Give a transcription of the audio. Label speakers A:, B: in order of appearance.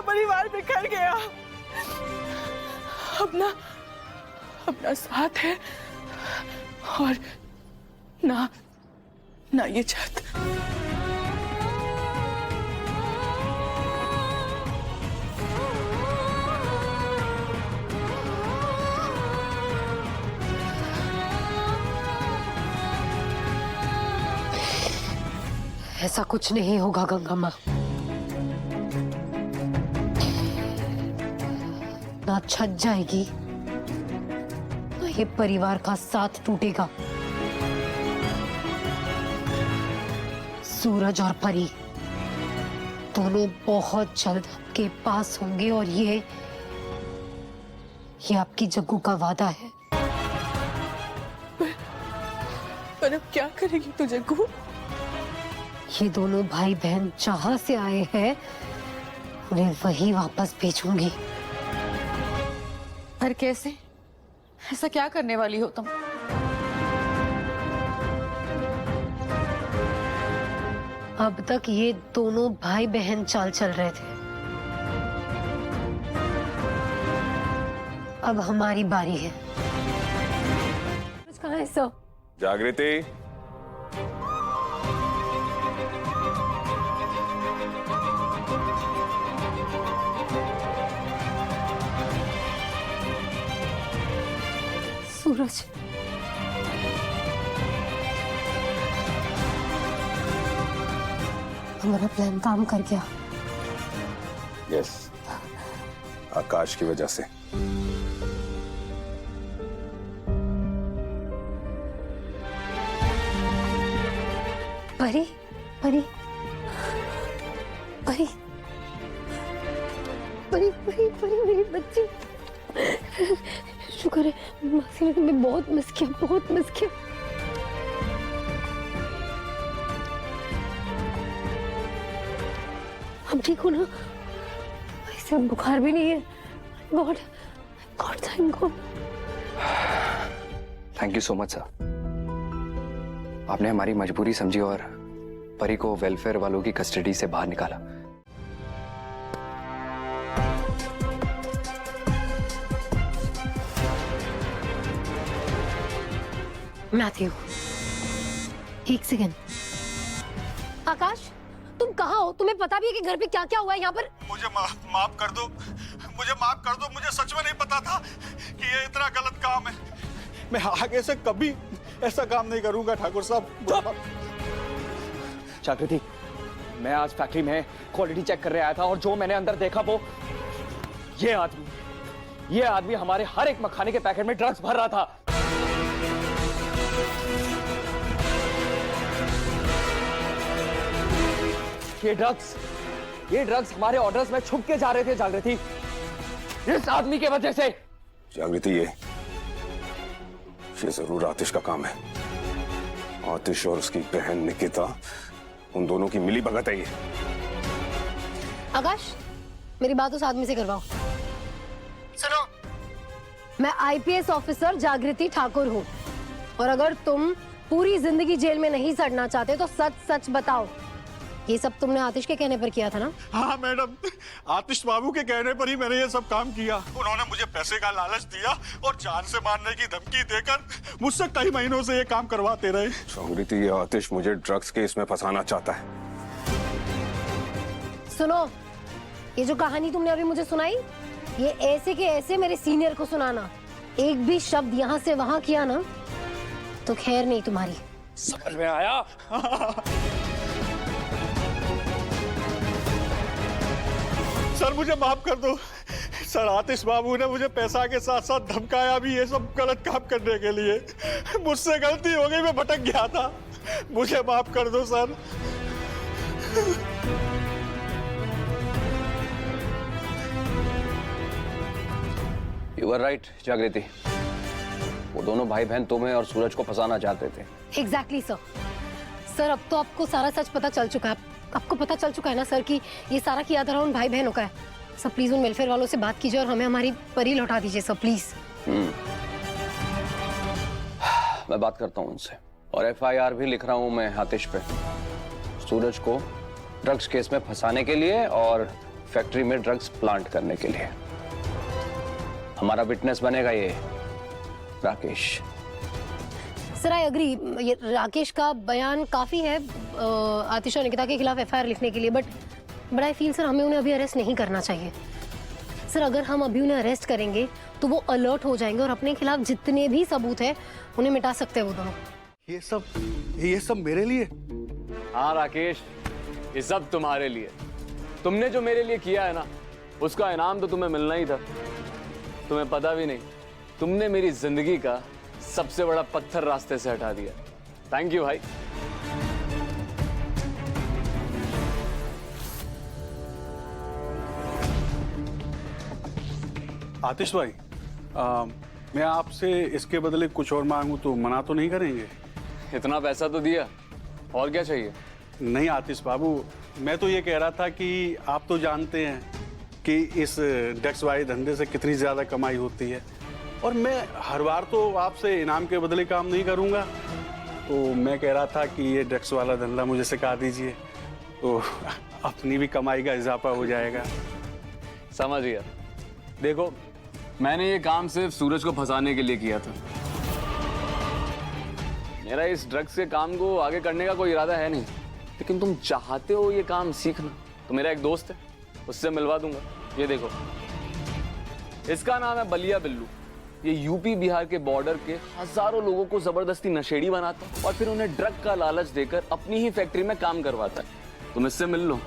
A: परिवार बिखर गया। अपना अपना साथ है और ना ये छत।
B: ऐसा कुछ नहीं होगा गंगा माँ। ना छत जाएगी, ना ये परिवार का साथ टूटेगा। सूरज और परी दोनों बहुत जल्द आपके पास होंगे और ये आपकी जग्गू का वादा है।
A: पर अब क्या करेगी तू जग्गू?
B: ये दोनों भाई बहन जहां से आए हैं उन्हें वही वापस भेजूंगी।
A: पर कैसे? ऐसा क्या करने वाली हो तुम?
B: अब तक ये दोनों भाई बहन चाल चल रहे थे, अब हमारी बारी है। कहाँ है सर?
C: जागृति,
B: सूरज, हमारा प्लान काम कर गया।
C: यस, आकाश की वजह से।
B: परी, परी, परी, परी, परी, परी, मेरी बच्ची। शुक्र है मासी ने तुम्हें बहुत मिस किया, बहुत मिस किया। अब ठीक हो ना? ऐसे अब बुखार भी नहीं है। God, God thank God.
D: Thank you so much sir. आपने हमारी मजबूरी समझी और परी को वेलफेयर वालों की कस्टडी से बाहर निकाला।
B: मैथ्यू, एक सेकेंड। आकाश, तुम कहाँ हो? तुम्हें पता भी है कि घर पे क्या क्या हुआ है यहाँ पर?
E: मुझे माफ कर दो, मुझे माफ कर दो। मुझे सच में नहीं पता था कि ये इतना गलत काम है। मैं आगे से कभी ऐसा काम नहीं करूंगा ठाकुर साहब।
D: जागृति, मैं आज फैक्ट्री में क्वालिटी चेक करने आया था और जो मैंने अंदर देखा वो ये आदमी हमारे हर एक मखाने के पैकेट में ड्रग्स भर रहा था। ये ड्रग्स हमारे ऑर्डर्स में छुप के जा रहे थे जागृति, इस आदमी के वजह से।
C: जागृति, ये जरूर आतिश का काम है। आतिश और उसकी बहन निकिता, उन दोनों की मिली भगत है ये।
B: आकाश, मेरी बात उस आदमी से करवाओ। सुनो, मैं आईपीएस ऑफिसर जागृति ठाकुर हूँ और अगर तुम पूरी जिंदगी जेल में नहीं सड़ना चाहते तो सच सच बताओ, ये सब तुमने आतिश के कहने पर किया था ना?
E: हाँ मैडम, आतिश बाबू के कहने पर ही मैंने ये सब काम किया। उन्होंने मुझे पैसे का लालच दिया और जान से मारने की धमकी देकर मुझसे कई महीनों से ये काम करवाते रहे।
C: जागृति, ये आतिश मुझे ड्रग्स केस में फंसाना चाहता है।
B: सुनो, ये जो कहानी तुमने अभी मुझे सुनाई, ये ऐसे के ऐसे मेरे सीनियर को सुनाना। एक भी शब्द यहाँ से वहां किया ना तो खैर नहीं तुम्हारी।
D: समझ में आया?
E: सर मुझे माफ कर दो। सर, आतिश बाबू ने मुझे पैसा के साथ साथ धमकाया भी ये सब गलत काम करने के लिए। मुझसे गलती हो गई, मैं भटक गया था। मुझे माफ कर दो सर।
D: You were right, जागृति। वो दोनों भाई बहन तुम्हें और सूरज को फंसाना चाहते थे।
B: Exactly sir. सर, अब तो आपको सारा सच पता चल चुका है। आपको पता चल चुका है ना सर कि ये सारा किया था उन भाई बहनों का है। सर प्लीज उन वेलफेयर वालों से बात कीजिए और हमें हमारी परी लौटा दीजिए सर, प्लीज।
D: मैं बात करता हूँ उनसे और FIR भी लिख रहा हूँ मैं आतिश पे, सूरज को ड्रग्स केस में फंसाने के लिए और फैक्ट्री में ड्रग्स प्लांट करने के लिए। हमारा विटनेस बनेगा ये राकेश।
B: सर आई अग्री, ये राकेश का बयान काफी है आतिश और निकिता के खिलाफ एफआईआर लिखने के लिए, बट आई फील सर हमें उन्हें अभी अरेस्ट नहीं करना चाहिए। सर अगर हम अभी उन्हें अरेस्ट करेंगे तो वो अलर्ट हो जाएंगे और अपने खिलाफ जितने भी सबूत है उन्हें मिटा सकते हैं वो दोनों।
E: ये सब मेरे लिए?
D: हाँ राकेश, ये सब तुम्हारे लिए। तुमने जो मेरे लिए किया है ना, उसका इनाम तो तुम्हें मिलना ही था। तुम्हें पता भी नहीं, तुमने मेरी जिंदगी का सबसे बड़ा पत्थर रास्ते से हटा दिया। थैंक यू भाई।
E: आतिश भाई, मैं आपसे इसके बदले कुछ और मांगूं तो मना तो नहीं करेंगे?
D: इतना पैसा तो दिया, और क्या चाहिए?
E: नहीं आतिश बाबू, मैं तो ये कह रहा था कि आप तो जानते हैं कि इस ड्रग्स वाले धंधे से कितनी ज़्यादा कमाई होती है, और मैं हर बार तो आपसे इनाम के बदले काम नहीं करूँगा। तो मैं कह रहा था कि ये ड्रग्स वाला धंधा मुझे सिखा दीजिए, तो अपनी भी कमाई का इजाफा हो जाएगा।
D: समझ गया। देखो, मैंने ये काम सिर्फ सूरज को फंसाने के लिए किया था। मेरा इस ड्रग्स के काम को आगे करने का कोई इरादा है नहीं, लेकिन तुम चाहते हो ये काम सीखना, तो मेरा एक दोस्त है, उससे मिलवा दूंगा। ये देखो, इसका नाम है बलिया बिल्लू। ये यूपी बिहार के बॉर्डर के हजारों लोगों को जबरदस्ती नशेड़ी बनाता है और फिर उन्हें ड्रग का लालच देकर अपनी ही फैक्ट्री में काम करवाता है। तुम इससे मिल लो,